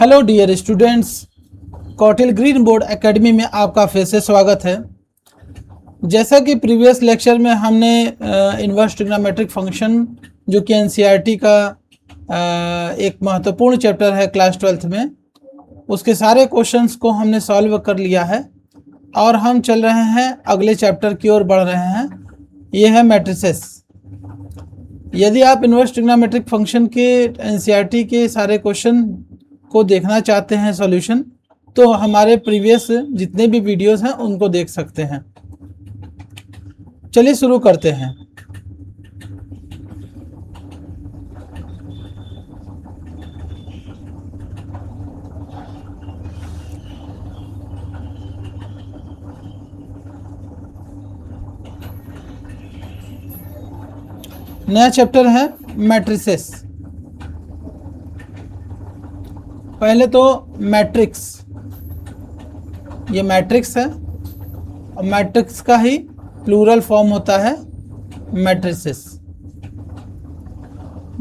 Hello dear students, Kautil green board academy में आपका फिर से स्वागत है। जैसा कि प्रीवियस लेक्चर में हमने इनवर्स ट्रिग्नोमेट्रिक फंक्शन जो कि एनसीईआरटी का एक महत्वपूर्ण चैप्टर है क्लास 12th में, उसके सारे क्वेश्चंस को हमने सॉल्व कर लिया है और हम चल रहे हैं अगले चैप्टर की ओर बढ़ रहे हैं। ये है मैट्रिसेस। यदि आप इनवर्स ट्रिग्नोमेट्रिक फंक्शन के एनसीईआरटी के सारे क्वेश्चन को देखना चाहते हैं सॉल्यूशन, तो हमारे प्रीवियस जितने भी वीडियोस हैं उनको देख सकते हैं। चलिए शुरू करते हैं। नया चैप्टर है मैट्रिसेस। पहले तो मैट्रिक्स, ये मैट्रिक्स है और मैट्रिक्स का ही प्लूरल फॉर्म होता है मैट्रिसेस।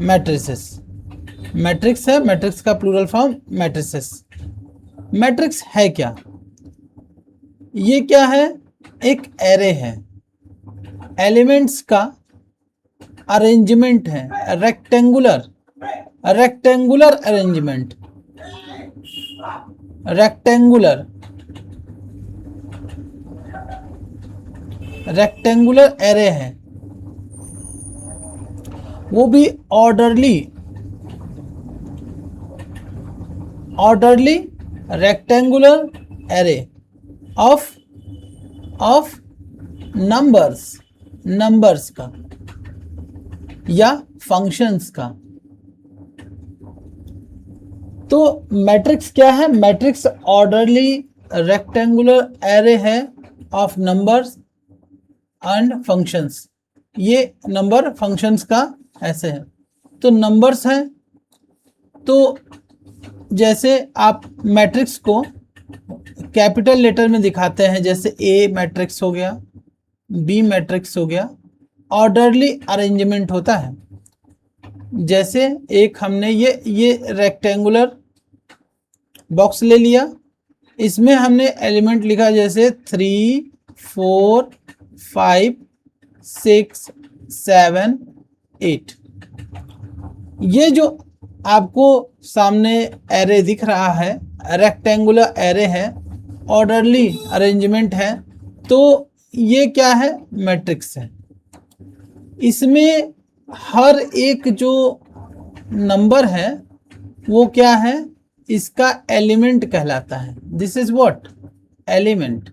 मैट्रिसेस मैट्रिक्स है, मैट्रिक्स का प्लूरल फॉर्म मैट्रिसेस। मैट्रिक्स है क्या? ये क्या है? एक एरे है, एलिमेंट्स का अरेंजमेंट है, रेक्टेंगुलर अरेंजमेंट, रेक्टेंगुलर एरे है, वो भी orderly rectangular array of numbers का या फंक्शंस का। तो मैट्रिक्स क्या है? मैट्रिक्स ऑर्डरली रेक्टेंगुलर एरे है ऑफ नंबर्स एंड फंक्शंस। ये नंबर फंक्शंस का ऐसे है। तो नंबर्स हैं, तो जैसे आप मैट्रिक्स को कैपिटल लेटर में दिखाते हैं, जैसे ए मैट्रिक्स हो गया, बी मैट्रिक्स हो गया, ऑर्डरली अरेंजमेंट होता है। जैसे एक हमने ये रेक्टेंगुलर बॉक्स ले लिया, इसमें हमने एलिमेंट लिखा जैसे 3, 4, 5, 6, 7, 8। ये जो आपको सामने एरे दिख रहा है, रेक्टेंगुलर एरे है, ऑर्डरली अरेंजमेंट है, तो ये क्या है? मैट्रिक्स है। इसमें हर एक जो नंबर है वो क्या है? इसका एलिमेंट कहलाता है। This is what? एलिमेंट।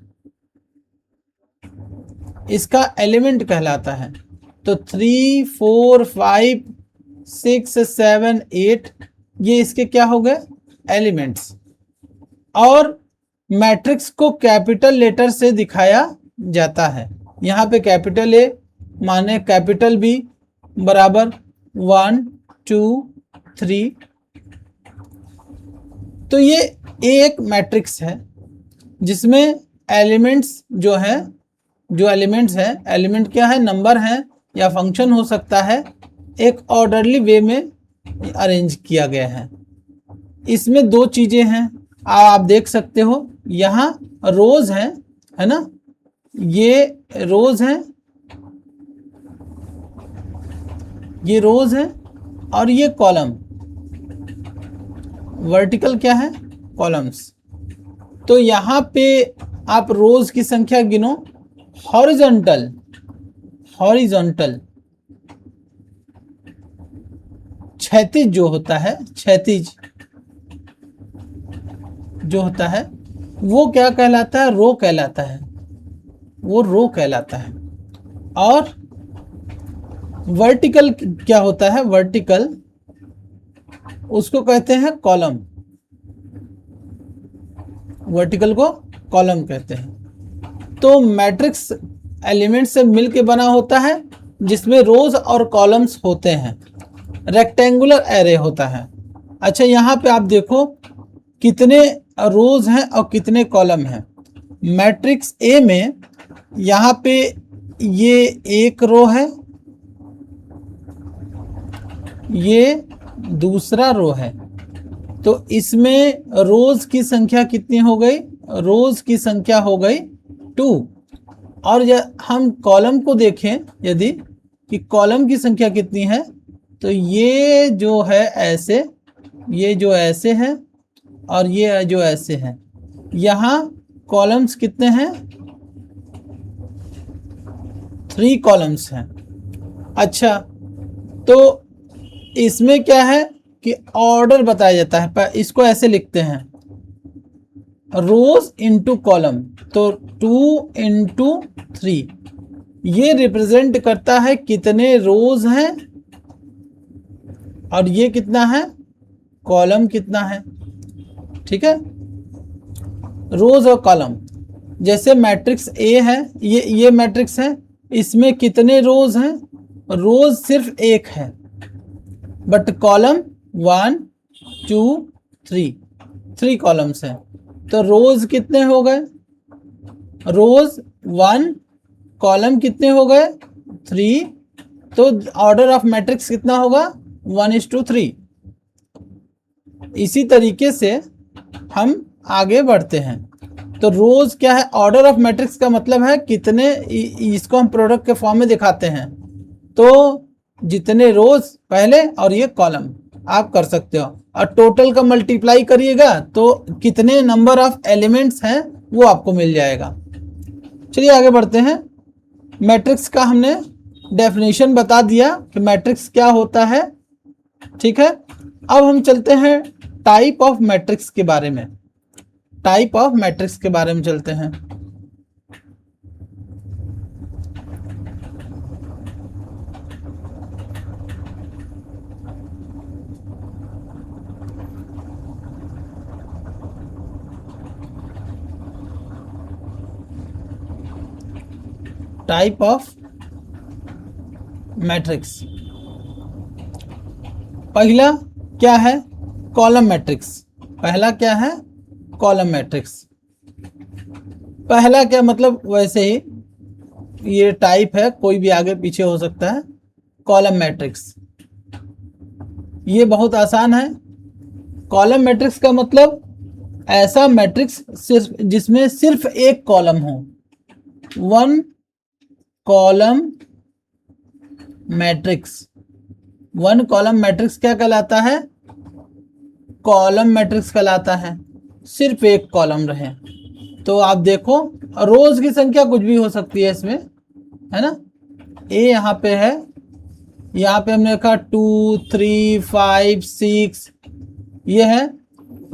इसका एलिमेंट कहलाता है। तो 3, 4, 5, 6, 7, 8 ये इसके क्या हो गए? एलिमेंट्स। और मैट्रिक्स को कैपिटल लेटर से दिखाया जाता है। यहाँ पे कैपिटल ए माने कैपिटल बी बराबर 1, 2, 3। तो ये एक मैट्रिक्स है जिसमें एलिमेंट्स जो एलिमेंट्स हैं, एलिमेंट क्या है? नंबर हैं या फंक्शन हो सकता है, एक ऑर्डरली वे में अरेंज किया गया है। इसमें दो चीजें हैं, आप देख सकते हो। यहाँ रोज हैं, है ना? ये रोज हैं, ये रोज है, और ये कॉलम। वर्टिकल क्या है? कॉलम्स। तो यहाँ पे आप रोज की संख्या गिनो। हॉरिजॉन्टल क्षैतिज जो होता है, क्षैतिज जो होता है वो क्या कहलाता है? रो कहलाता है। वो रो कहलाता है। और वर्टिकल क्या होता है? वर्टिकल उसको कहते हैं कॉलम। वर्टिकल को कॉलम कहते हैं। तो मैट्रिक्स एलिमेंट से मिलके बना होता है जिसमें रोज और कॉलम्स होते हैं, रेक्टेंगुलर एरे होता है। अच्छा, यहाँ पे आप देखो कितने रोज हैं और कितने कॉलम हैं। मैट्रिक्स ए में यहाँ पे ये एक रो है, ये दूसरा रो है, तो इसमें रोज की संख्या कितनी हो गई? रोज की संख्या हो गई 2। और हम कॉलम को देखें यदि कि कॉलम की संख्या कितनी है, तो ये जो है ऐसे, ये जो ऐसे है और ये जो ऐसे है, यहाँ कॉलम्स कितने हैं? 3 कॉलम्स हैं। अच्छा, तो इसमें क्या है कि ऑर्डर बताया जाता है, पर इसको ऐसे लिखते हैं रोज इनटू कॉलम, तो 2 इंटू 3 ये रिप्रेजेंट करता है कितने रोज हैं और ये कितना है, कॉलम कितना है। ठीक है, रोज और कॉलम। जैसे मैट्रिक्स ए है, ये मैट्रिक्स है, इसमें कितने रोज हैं? रोज सिर्फ एक है, बट कॉलम 1 2 3 कॉलम्स हैं। तो रोज कितने हो गए? रोज 1, कॉलम कितने हो गए? 3। तो ऑर्डर ऑफ मैट्रिक्स कितना होगा? 1:3। इसी तरीके से हम आगे बढ़ते हैं। तो रोज क्या है? ऑर्डर ऑफ मैट्रिक्स का मतलब है कितने, इसको हम प्रोडक्ट के फॉर्म में दिखाते हैं। तो जितने रोज पहले और ये कॉलम आप कर सकते हो, और टोटल का मल्टीप्लाई करिएगा तो कितने नंबर ऑफ एलिमेंट्स हैं वो आपको मिल जाएगा। चलिए आगे बढ़ते हैं। मैट्रिक्स का हमने डेफिनेशन बता दिया कि मैट्रिक्स क्या होता है। ठीक है, अब हम चलते हैं टाइप ऑफ मैट्रिक्स के बारे में। टाइप ऑफ मैट्रिक्स के बारे में चलते हैं। टाइप ऑफ मैट्रिक्स, पहला क्या है? Column matrix. पहला क्या है? Column matrix. पहला क्या मतलब, वैसे ही ये टाइप है, कोई भी आगे पीछे हो सकता है। कॉलम मैट्रिक्स ये बहुत आसान है। कॉलम मैट्रिक्स का मतलब ऐसा मैट्रिक्स सिर्फ जिसमें सिर्फ एक कॉलम हो। 1 कॉलम मैट्रिक्स। 1 कॉलम मैट्रिक्स क्या कहलाता है? कॉलम मैट्रिक्स कहलाता है। सिर्फ एक कॉलम रहे। तो आप देखो, रोज की संख्या कुछ भी हो सकती है इसमें, है ना। ए यहाँ पे है, यहाँ पे हमने लिखा 2 3 5 6, ये है।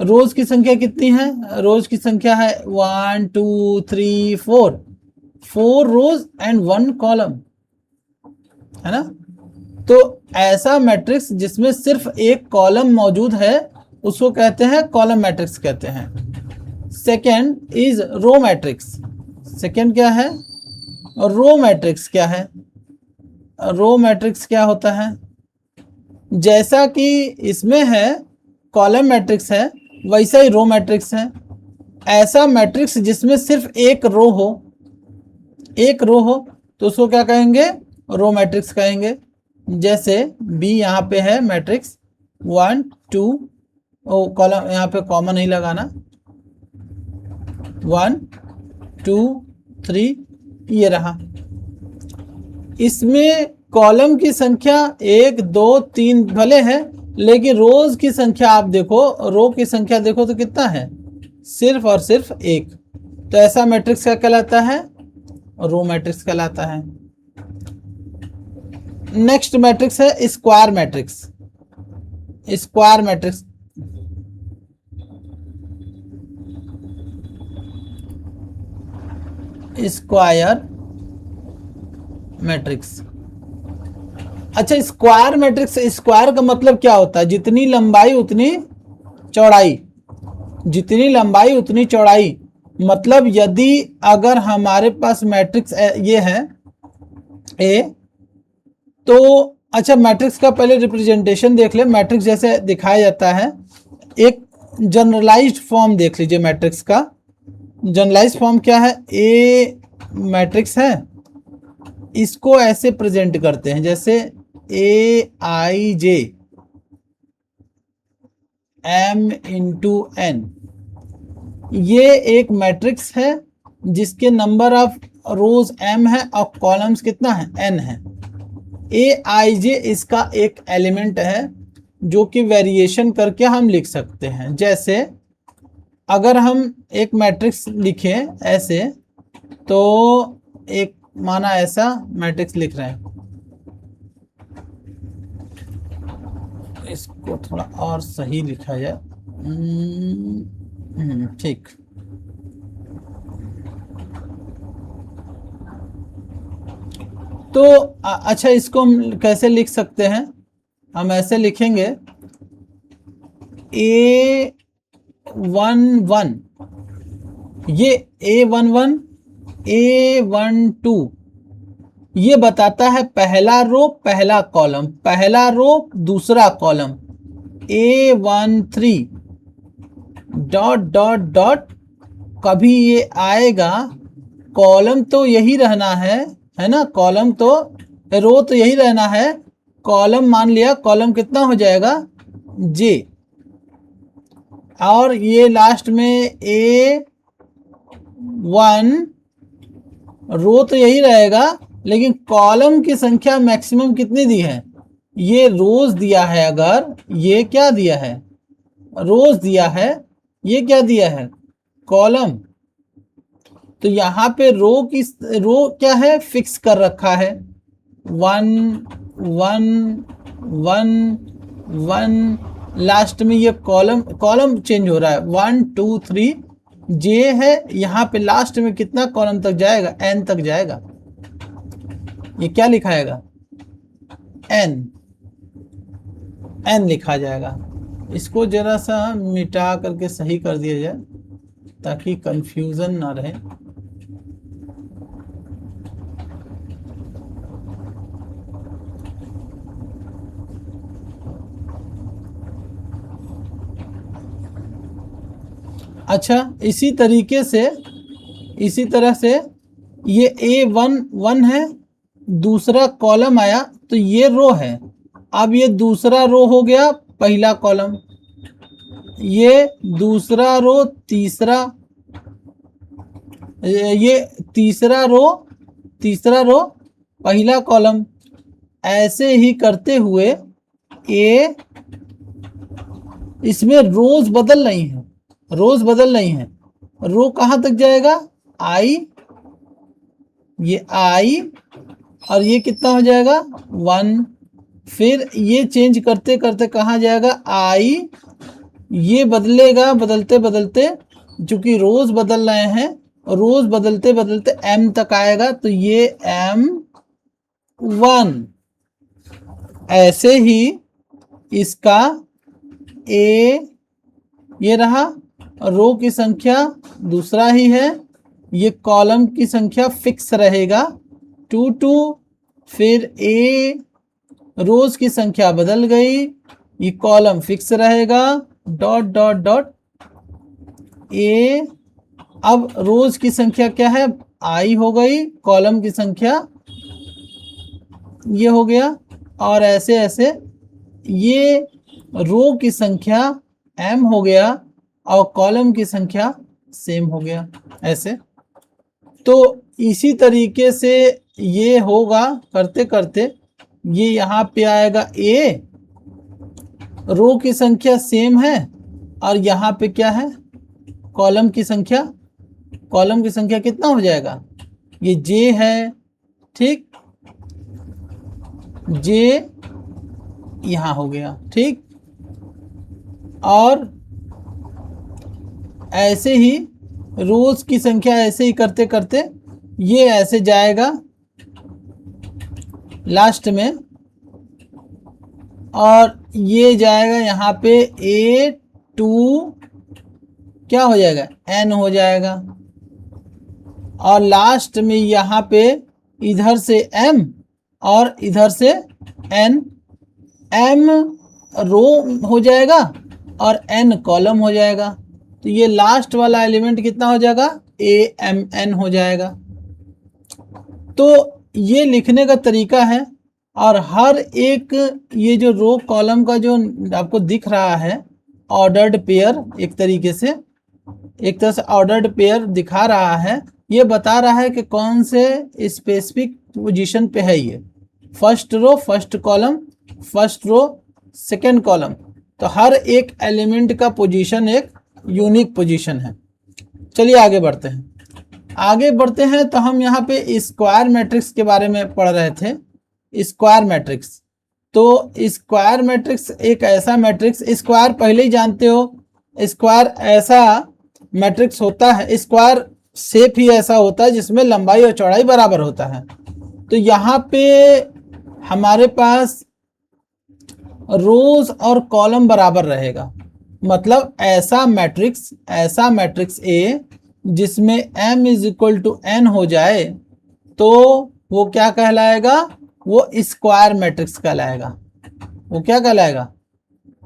रोज की संख्या कितनी है? रोज की संख्या है 1 2 3 4 रोज एंड 1 कॉलम, है ना। तो ऐसा मैट्रिक्स जिसमें सिर्फ एक कॉलम मौजूद है उसको कहते हैं कॉलम मैट्रिक्स कहते हैं। Second is row matrix. Second क्या है? रो मैट्रिक्स क्या है? रो मैट्रिक्स क्या होता है? जैसा कि इसमें है कॉलम मैट्रिक्स है, वैसा ही रो मैट्रिक्स है। ऐसा मैट्रिक्स जिसमें सिर्फ एक रो हो, एक रो हो, तो उसको क्या कहेंगे? रो मैट्रिक्स कहेंगे। जैसे बी यहाँ पे है मैट्रिक्स 1 2, कॉलम यहाँ पे कॉमन नहीं लगाना, 1 2 3 ये रहा। इसमें कॉलम की संख्या 1 2 3 भले है, लेकिन रोज की संख्या आप देखो, रो की संख्या देखो तो कितना है? सिर्फ और सिर्फ एक। तो ऐसा मैट्रिक्स क्या कहलाता है? रो मैट्रिक्स कहलाता है। नेक्स्ट मैट्रिक्स है square matrix. Square matrix square matrix. अच्छा, स्क्वायर मैट्रिक्स, स्क्वायर का मतलब क्या होता है? जितनी लंबाई उतनी चौड़ाई, जितनी लंबाई उतनी चौड़ाई। मतलब यदि अगर हमारे पास मैट्रिक्स ये है ए, तो अच्छा मैट्रिक्स का पहले रिप्रेजेंटेशन देख ले। मैट्रिक्स जैसे दिखाया जाता है, एक जनरलाइज्ड फॉर्म देख लीजिए मैट्रिक्स का। जनरलाइज्ड फॉर्म क्या है? ए मैट्रिक्स है, इसको ऐसे प्रेजेंट करते हैं जैसे ए I J, m into N. ये एक मैट्रिक्स है जिसके नंबर ऑफ रोज m है और कॉलम्स कितना है, n है। ए आई जे इसका एक एलिमेंट है जो कि वेरिएशन करके हम लिख सकते हैं। जैसे अगर हम एक मैट्रिक्स लिखें ऐसे, तो एक माना ऐसा मैट्रिक्स लिख रहे हैं, इसको थोड़ा और सही लिखा जाए। ठीक। तो अच्छा, इसको हम कैसे लिख सकते हैं? हम ऐसे लिखेंगे A11, ये A11 A12 ये बताता है पहला रो पहला कॉलम, पहला रो दूसरा column. A13 dot dot dot, कभी ये आएगा, कॉलम तो यही रहना है ना, कॉलम तो, रो तो यही रहना है, कॉलम मान लिया, कॉलम कितना हो जाएगा, J। और ये लास्ट में A1, रो तो यही रहेगा, लेकिन कॉलम की संख्या मैक्सिमम कितनी दी है, ये रोज दिया है, अगर ये क्या दिया है, रोज दिया है, ये क्या दिया है, कॉलम। तो यहाँ पे रो क्या है, फिक्स कर रखा है, 1 1 1 1, लास्ट में ये कॉलम चेंज हो रहा है, 1 2 3, जे है यहाँ पे लास्ट में कितना कॉलम तक जाएगा, एन तक जाएगा। ये क्या लिखाएगा, एन लिखा जाएगा। इसको जरा सा मिटा करके सही कर दिया जाए ताकि कंफ्यूजन ना रहे। अच्छा, इसी तरह से ये A11 है, दूसरा कॉलम आया तो ये रो है, अब ये दूसरा रो हो गया पहला कॉलम, ये दूसरा रो तीसरा, ये तीसरा रो पहला कॉलम, ऐसे ही करते हुए इसमें रोज बदल नहीं है, रो कहाँ तक जाएगा, आई, ये आई, और ये कितना हो जाएगा 1, फिर ये चेंज करते करते कहाँ जाएगा, आई, ये बदलेगा, बदलते बदलते, चूंकि रोज बदल रहे हैं, रोज बदलते बदलते m तक आएगा, तो ये M1। ऐसे ही इसका ये रहा, रो की संख्या दूसरा ही है, ये कॉलम की संख्या फिक्स रहेगा 2 2, फिर रोज की संख्या बदल गई, ये कॉलम फिक्स रहेगा, डॉट डॉट डॉट अब रोज की संख्या क्या है, आई हो गई, कॉलम की संख्या ये हो गया, और ऐसे ऐसे ये रो की संख्या m हो गया और कॉलम की संख्या सेम हो गया, ऐसे। तो इसी तरीके से ये होगा, करते करते ये यहाँ पे आएगा a, रो की संख्या सेम है, और यहाँ पे क्या है, कॉलम की संख्या कितना हो जाएगा, ये j है, ठीक, j यहाँ हो गया, ठीक। और ऐसे ही रोज की संख्या ऐसे ही करते करते ये ऐसे जाएगा लास्ट में, और ये जाएगा यहाँ पे A2, क्या हो जाएगा, n हो जाएगा, और लास्ट में यहाँ पे इधर से m और इधर से n, m रो हो जाएगा और n कॉलम हो जाएगा, तो ये लास्ट वाला एलिमेंट कितना हो जाएगा, AMN हो जाएगा। तो ये लिखने का तरीका है, और हर एक ये जो रो कॉलम का जो आपको दिख रहा है, ऑर्डर्ड पेयर, एक तरीके से एक तरह से ऑर्डर्ड पेयर दिखा रहा है। ये बता रहा है कि कौन से स्पेसिफिक पोजीशन पे है ये, first row first column, first row second column. तो हर एक एलिमेंट का पोजीशन एक यूनिक पोजीशन है। चलिए आगे बढ़ते हैं। आगे बढ़ते हैं तो हम यहाँ पे स्क्वायर मैट्रिक्स के बारे में पढ़ रहे थे। स्क्वायर मैट्रिक्स, तो स्क्वायर मैट्रिक्स एक ऐसा मैट्रिक्स, स्क्वायर पहले ही जानते हो, स्क्वायर ऐसा मैट्रिक्स होता है, स्क्वायर शेप ही ऐसा होता है जिसमें लंबाई और चौड़ाई बराबर होता है। तो यहाँ पे हमारे पास रोज और कॉलम बराबर रहेगा, मतलब ऐसा मैट्रिक्स ए जिसमें m is equal to n हो जाए तो वो क्या कहलाएगा, वो स्क्वायर मैट्रिक्स कहलाएगा। वो क्या कहलाएगा,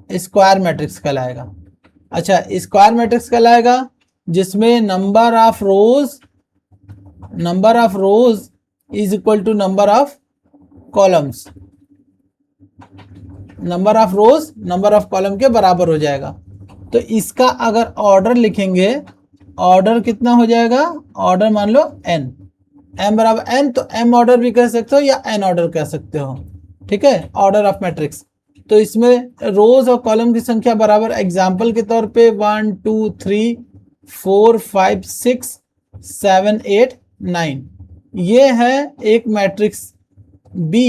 स्क्वायर मैट्रिक्स कहलाएगा। अच्छा, स्क्वायर मैट्रिक्स कहलाएगा जिसमें number of rows is equal to number of columns, number of rows number of column के बराबर हो जाएगा। तो इसका अगर ऑर्डर लिखेंगे, ऑर्डर कितना हो जाएगा, ऑर्डर मान लो n, m बराबर n, तो m ऑर्डर भी कह सकते हो या n ऑर्डर कह सकते हो, ठीक है, ऑर्डर ऑफ मैट्रिक्स। तो इसमें रोज और कॉलम की संख्या बराबर, एग्जाम्पल के तौर पे 1 2 3 4 5 6 7 8 9, ये है एक मैट्रिक्स B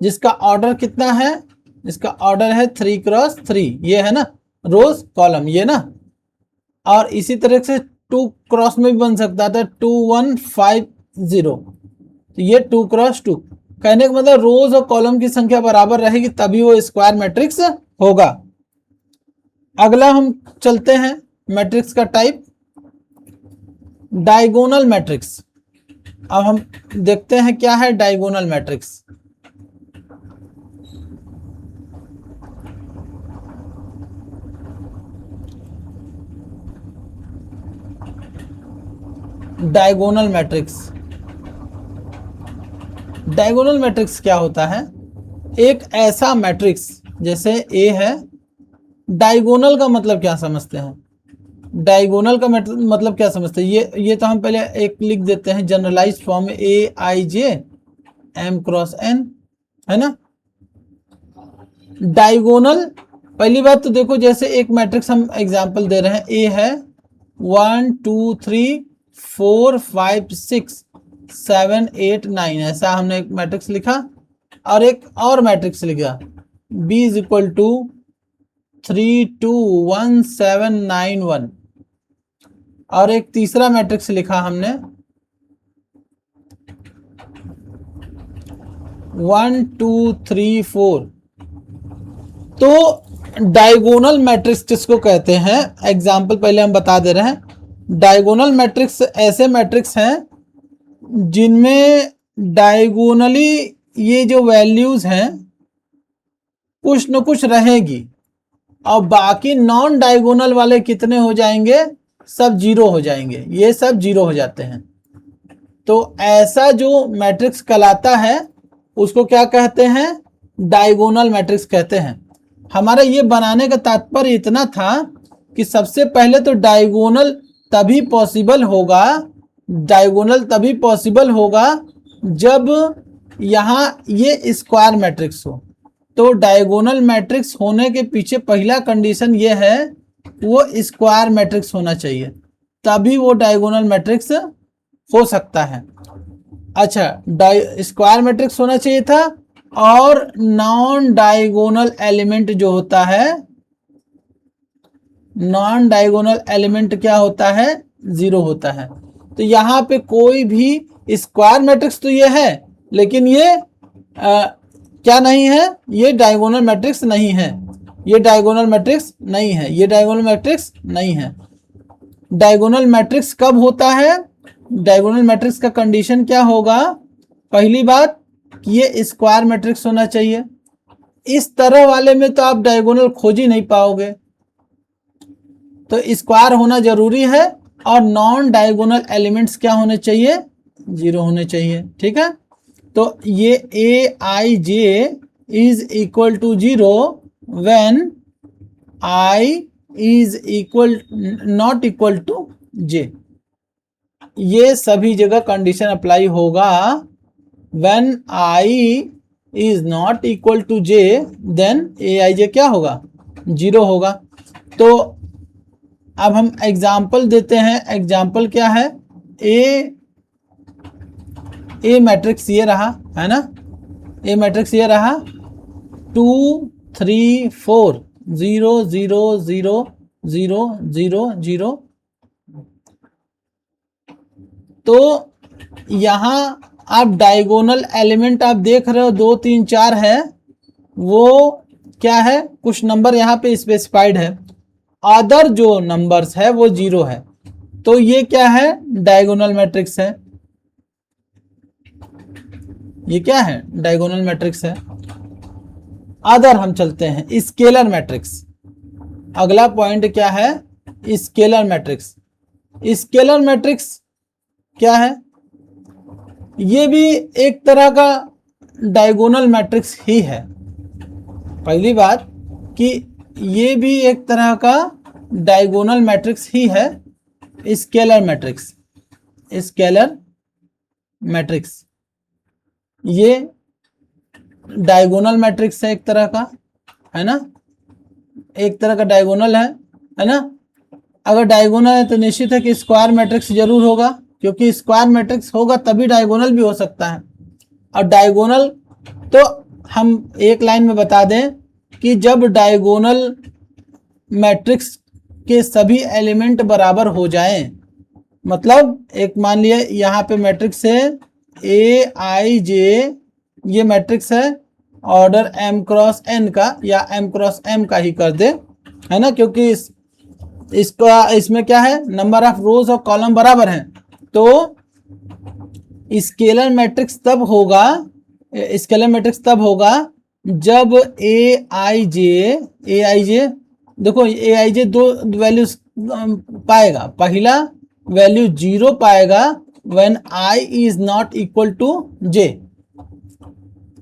जिसका ऑर्डर कितना है, इसका ऑर्डर है 3 क्रॉस 3, ये है ना रोज कॉलम, ये ना। और इसी तरह से 2 क्रॉस में भी बन सकता था, 2 1 5 0, तो ये 2 क्रॉस 2। कहने का मतलब रोज और कॉलम की संख्या बराबर रहेगी तभी वो स्क्वायर मैट्रिक्स होगा। अगला हम चलते हैं मैट्रिक्स का टाइप, डायगोनल मैट्रिक्स। अब हम देखते हैं क्या है diagonal matrix. Diagonal matrix, diagonal matrix क्या होता है, एक ऐसा मैट्रिक्स जैसे ए है। डायगोनल का मतलब क्या समझते हैं, डायगोनल का मतलब क्या समझते हैं, ये तो हम पहले एक लिख देते हैं जनरलाइज फॉर्म में, ए I J M cross N, है ना। डायगोनल, पहली बात तो देखो, जैसे एक मैट्रिक्स हम एग्जांपल दे रहे हैं, ए है 1 2 3 4 5 6 7 8 9, ऐसा हमने एक मैट्रिक्स लिखा। और एक और मैट्रिक्स लिखा B इज इक्वल टू 3 2 1 7 9 1, और एक तीसरा मैट्रिक्स लिखा हमने 1 2 3 4। तो डायगोनल मैट्रिक्स किसको कहते हैं, एग्जाम्पल पहले हम बता दे रहे हैं। डायगोनल मैट्रिक्स ऐसे मैट्रिक्स हैं जिनमें डायगोनली ये जो वैल्यूज हैं कुछ न कुछ रहेगी, और बाकी नॉन डायगोनल वाले कितने हो जाएंगे, सब जीरो हो जाएंगे, ये सब जीरो हो जाते हैं। तो ऐसा जो मैट्रिक्स कहलाता है उसको क्या कहते हैं, डायगोनल मैट्रिक्स कहते हैं। हमारा ये बनाने का तात्पर्य इतना था कि सबसे पहले तो डायगोनल तभी पॉसिबल होगा, डायगोनल तभी पॉसिबल होगा जब यहाँ ये स्क्वायर मैट्रिक्स हो। तो डायगोनल मैट्रिक्स होने के पीछे पहला कंडीशन ये है वो स्क्वायर मैट्रिक्स होना चाहिए, तभी वो डायगोनल मैट्रिक्स हो सकता है। अच्छा, स्क्वायर मैट्रिक्स होना चाहिए था, और नॉन डायगोनल एलिमेंट जो होता है, नॉन डायगोनल एलिमेंट क्या होता है, जीरो होता है। तो यहाँ पे कोई भी स्क्वायर मैट्रिक्स तो ये है, लेकिन ये क्या नहीं है, ये डायगोनल मैट्रिक्स नहीं है, ये डायगोनल मैट्रिक्स नहीं है, ये डायगोनल मैट्रिक्स नहीं है। डायगोनल मैट्रिक्स कब होता है, डायगोनल मैट्रिक्स का कंडीशन क्या होगा, पहली बात ये स्क्वायर मैट्रिक्स होना चाहिए। इस तरह वाले में तो आप डायगोनल खोज ही नहीं पाओगे, तो स्क्वायर होना जरूरी है, और नॉन डायगोनल एलिमेंट्स क्या होने चाहिए, जीरो होने चाहिए, ठीक है। तो ये A I J is equal to zero when I is equal not equal to J, ये सभी जगह कंडीशन अप्लाई होगा। When I is not equal to J then A I J क्या होगा, 0 होगा। तो अब हम एग्जाम्पल देते हैं। एग्जाम्पल क्या है, ए मैट्रिक्स ये रहा है ना, ए मैट्रिक्स ये रहा 2 3 4 0 0 0 0 0 0। तो यहाँ आप डायगोनल एलिमेंट आप देख रहे हो 2 3 4 है, वो क्या है, कुछ नंबर यहाँ पे स्पेसिफाइड है, अदर जो नंबर्स है वो 0 है। तो ये क्या है, डायगोनल मैट्रिक्स है। ये क्या है, डायगोनल मैट्रिक्स है। अदर हम चलते हैं स्केलर मैट्रिक्स। अगला पॉइंट क्या है, स्केलर मैट्रिक्स। स्केलर मैट्रिक्स क्या है, ये भी एक तरह का डायगोनल मैट्रिक्स ही है। पहली बात कि ये भी एक तरह का डायगोनल मैट्रिक्स ही है, स्केलर मैट्रिक्स। स्केलर मैट्रिक्स ये डायगोनल मैट्रिक्स है एक तरह का, है ना, एक तरह का डायगोनल है ना। अगर डायगोनल है तो निश्चित है कि स्क्वायर मैट्रिक्स जरूर होगा, क्योंकि स्क्वायर मैट्रिक्स होगा तभी डायगोनल भी हो सकता है। और डायगोनल तो हम एक लाइन में बता दें कि जब डायगोनल मैट्रिक्स के सभी एलिमेंट बराबर हो जाएं, मतलब एक मान लिया यहाँ पे मैट्रिक्स है ए आई जे, ये मैट्रिक्स है ऑर्डर m क्रॉस n का या m क्रॉस m का ही कर दे, है ना, क्योंकि इसमें क्या है, नंबर ऑफ रोज और कॉलम बराबर हैं। तो स्केलर मैट्रिक्स तब होगा जब ए आई जे देखो ए आई जे दो वैल्यूज पाएगा। पहला वैल्यू 0 पाएगा when i is not equal to j,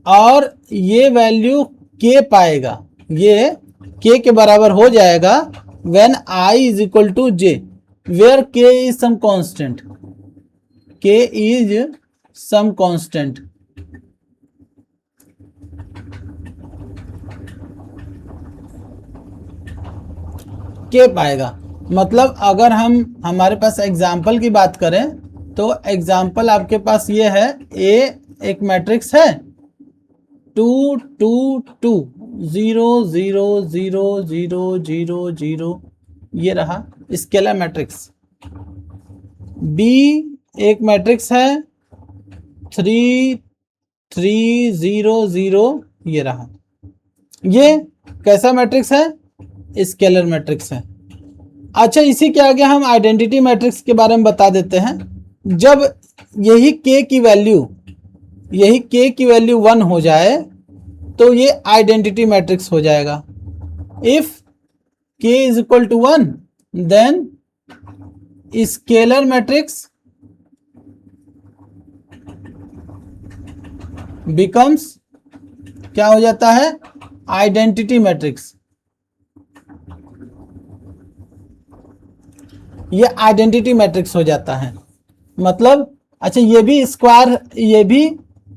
और ये वैल्यू k पाएगा, ये k के बराबर हो जाएगा when i is equal to j, where k is some constant, k is some constant. k पाएगा। मतलब अगर हम हमारे पास एग्जाम्पल की बात करें तो एग्जाम्पल आपके पास ये है, ए एक मैट्रिक्स है 2 2 2 0 0 0 0 0 0, ये रहा स्केलर मैट्रिक्स। बी एक मैट्रिक्स है 3 3 0 0, ये रहा। ये कैसा मैट्रिक्स है, स्केलर मैट्रिक्स है। अच्छा, इसी के आगे हम आइडेंटिटी मैट्रिक्स के बारे में बता देते हैं। जब यही k की वैल्यू 1 हो जाए तो ये आइडेंटिटी मैट्रिक्स हो जाएगा। If k is equal to 1 then scalar matrix becomes क्या हो जाता है, आइडेंटिटी मैट्रिक्स। ये आइडेंटिटी मैट्रिक्स हो जाता है। मतलब अच्छा, ये भी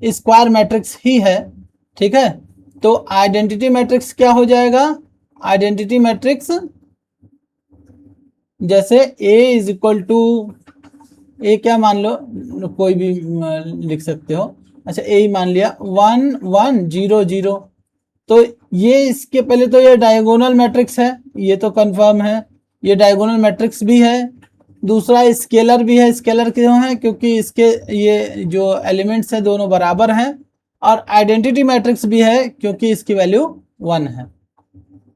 स्क्वायर मैट्रिक्स ही है, ठीक है। तो आइडेंटिटी मैट्रिक्स क्या हो जाएगा, आइडेंटिटी मैट्रिक्स जैसे A इज इक्वल टू ए, क्या मान लो, कोई भी लिख सकते हो। अच्छा, A ही मान लिया 1 1 0 0। तो ये इसके पहले तो ये डायगोनल मैट्रिक्स है, ये तो कंफर्म है, ये डायगोनल मैट्रिक्स भी है। दूसरा स्केलर भी है। स्केलर क्यों है, क्योंकि इसके ये जो एलिमेंट्स है दोनों बराबर हैं। और आइडेंटिटी मैट्रिक्स भी है क्योंकि इसकी वैल्यू 1 है।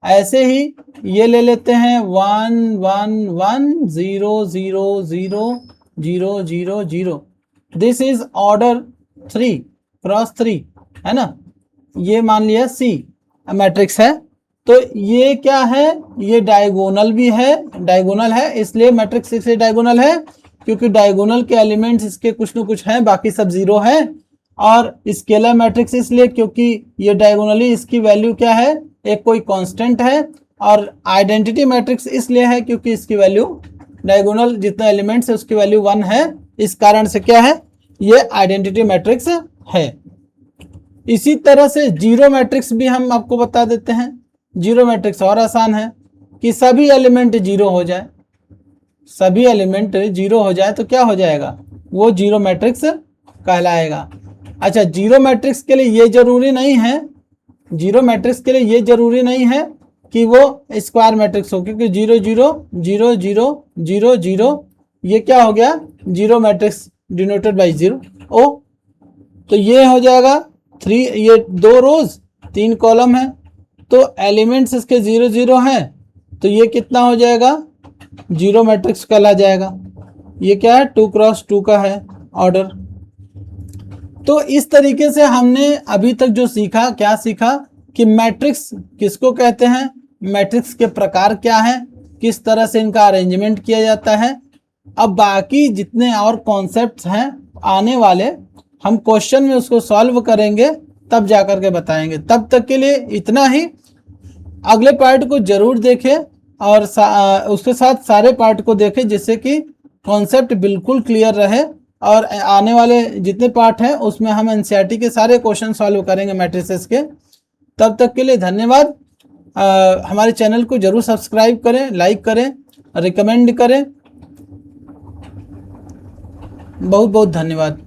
ऐसे ही ये ले लेते हैं 1 1 1 0 0 0 0 0 0, दिस इज ऑर्डर 3 क्रॉस 3, है ना। ये मान लिया C मैट्रिक्स है। तो ये क्या है, ये डायगोनल भी है, डायगोनल है, इसलिए मैट्रिक्स इसलिए डायगोनल है क्योंकि डायगोनल के एलिमेंट्स इसके कुछ न कुछ हैं, बाकी सब 0 है। और स्केलर मैट्रिक्स इसलिए क्योंकि ये डायगोनली इसकी वैल्यू क्या है, एक कोई कांस्टेंट है, और आइडेंटिटी मैट्रिक्स इसलिए है क्योंकि इसकी वैल्यू डायगोनल जितने एलिमेंट्स है उसकी वैल्यू 1 है, इस कारण से क्या है, ये आइडेंटिटी मैट्रिक्स है। इसी तरह से जीरो मैट्रिक्स भी हम आपको बता देते हैं। जीरो मैट्रिक्स और आसान है कि सभी एलिमेंट जीरो हो जाए, सभी एलिमेंट जीरो हो जाए तो क्या हो जाएगा, वो जीरो मैट्रिक्स कहलाएगा। अच्छा, जीरो मैट्रिक्स के लिए ये जरूरी नहीं है, जीरो मैट्रिक्स के लिए ये जरूरी नहीं है कि वो स्क्वायर मैट्रिक्स हो, क्योंकि 0 0 0 0 0 0 ये क्या हो गया, जीरो मैट्रिक्स डिनोटेड बाई 0 ओ। तो ये हो जाएगा 3, ये 2 रोज 3 कॉलम है, तो एलिमेंट्स इसके 0 0 हैं, तो ये कितना हो जाएगा, जीरो मैट्रिक्स कहला जाएगा। ये क्या है, 2 क्रॉस 2 का है ऑर्डर। तो इस तरीके से हमने अभी तक जो सीखा, क्या सीखा कि मैट्रिक्स किसको कहते हैं, मैट्रिक्स के प्रकार क्या हैं, किस तरह से इनका अरेंजमेंट किया जाता है। अब बाकी जितने और कॉन्सेप्ट्स हैं आने वाले, हम क्वेश्चन में उसको सॉल्व करेंगे तब जाकर के बताएंगे। तब तक के लिए इतना ही। अगले पार्ट को जरूर देखें और उसके साथ सारे पार्ट को देखें, जिससे कि कॉन्सेप्ट बिल्कुल क्लियर रहे। और आने वाले जितने पार्ट हैं उसमें हम एनसीईआरटी के सारे क्वेश्चन सॉल्व करेंगे मैट्रिसेस के। तब तक के लिए धन्यवाद। हमारे चैनल को जरूर सब्सक्राइब करें, लाइक करें, रिकमेंड करें। बहुत बहुत धन्यवाद।